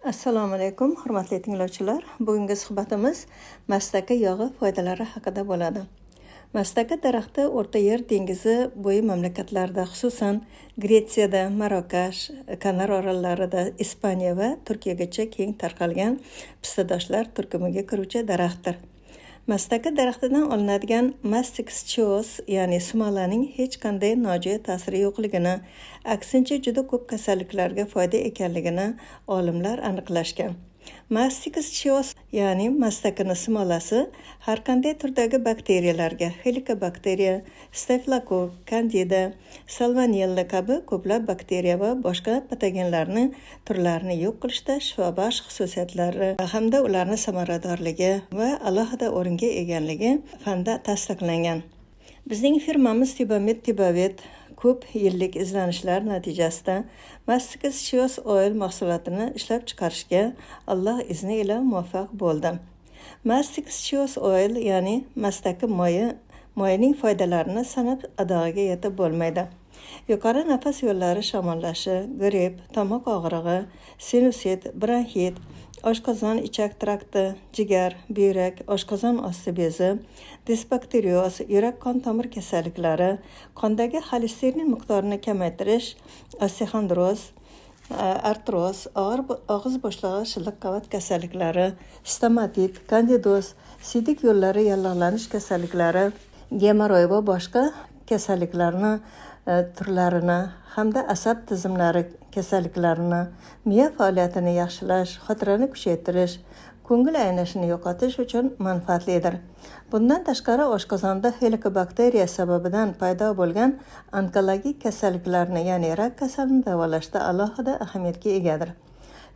Assalomu alaykum, hurmatli tinglovchilar. Bugungi suhbatimiz mastaka yog'i foydalari haqida bo'ladi. Mastaka daraxti O'rta Yer dengizi bo'yi mamlakatlarida, xususan Gretsiyada, Marokash, Kanar orollarida, Ispaniya va Turkiyagacha keng tarqalgan pistadoshlar turkumiga kiruvchi daraxtdir. Mastaka daraxtidan olinadigan mastic schios, ya'ni smolaning hech qanday nojo'ya ta'siri yo'qligini, aksincha juda ko'p kasalliklarga foyda ekanligini olimlar aniqlashgan. Mastic schios, ya'ni mastakani smolasi har qanday turdagi bakteriyalarga, helikobakteriya, stafilokokk, kandida, salmonella kabi ko'plab bakteriya va boshqa patogenlarni turlarini yo'q qilishda shifobaxsh xususiyatlari hamda ularning samaradorligi va alohida o'ringa egaligi fanda tasdiqlangan. Bizning firmamiz Tibamet ko'p yillik izlanishlar natijasida mastic schios oil mahsulotini ishlab chiqarishga Alloh izni ila muvaffaq bo'ldi. Mastic schios oil, ya'ni mastaka moyining foydalarini sanab adog'iga yetib bo'lmaydi. Yuqori nafas yo'llari shamollashi, gripp, tomoq og'rig'i, sinusit, bronxit, oshqozon ichak trakti, jigar, buyrak, oshqozon osti bezi, disbakterioz, yurak-qon tomir kasalliklari, qondagi xolesterin miqdorini kamaytirish, osteoxondroz, artroz, og'iz bo'shlig'i, shilliq qavat kasalliklari, stomatit, kandidoz, siydik yo'llari yallig'lanish kasalliklari, gemoroy va boshqa kasalliklarni turlarini hamda asab tizimlari kasalliklarini, miya faoliyatini yaxshilash, xotirani kuchaytirish, ko'ngil aynashini yo'qotish uchun manfaatlidir. Bundan tashqari oshqozonda helikobakteriya sababidan paydo bo'lgan onkologik kasalliklarni, ya'ni rak kasalini davolashda alohida ahamiyatga egadir.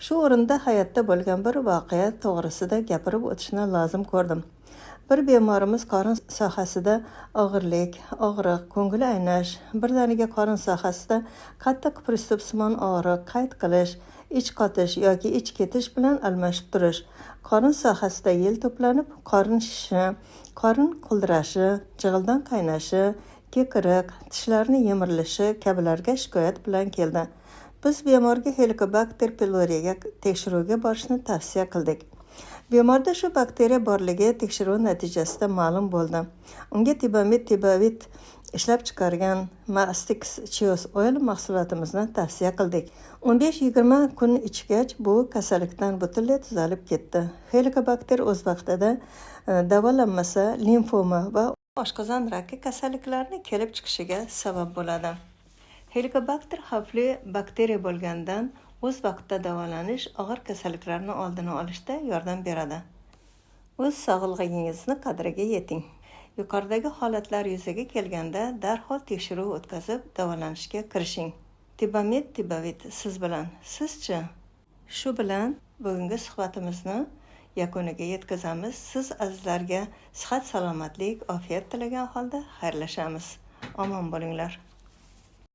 Shu o'rinda hayotda bo'lgan bir voqea to'g'risida gapirib o'tishni lozim ko'rdim. Bir bemorimiz qorin sohasida og'irlik, og'riq, ko'ngil aynash, birdaniga qorin sohasida qattiq pristupsimon og'riq, qayd qilish, ich qotish yoki ich ketish bilan almashib turish, qorin sohasida yel to'planib, qorin shishi, qorin quldirashi, jig'ildan qaynashi, kekiriq, tishlarni yemirilishi kabilarga shikoyat bilan keldi. Biz bemorga Helicobacter pyloriga tekshiruvga borishni tavsiya qildik. Bemorda shu bakteriya borligi tekshiruv natijasida ma'lum bo'ldi. Unga Tibamet ishlab chiqargan mastic schios oil mahsulotimizni tavsiya qildik. 15-20 kun ichgach bu kasallikdan butunlay tuzalib ketdi. Helicobacter o'z vaqtida davolanmasa limfoma va oshqozon raki kasalliklarini kelib chiqishiga sabab bo'ladi. Helicobacter xavfli bakteriya bo'lgandan o'z vaqtida davolanish og'ir kasalliklarni oldini olishda yordam beradi. O'z sog'lig'ingizni qadriga yeting. Yuqoridagi holatlar yuzaga kelganda darhol tekshiruv o'tkazib davolanishga kirishing. Tibamet siz bilan. Sizchi? Shu bilan bugungi suhbatimizni yakuniga yetkazamiz. Siz azizlarga sihat, salomatlik, ofiyat tilagan holda xayrlashamiz. Omon bo'linglar.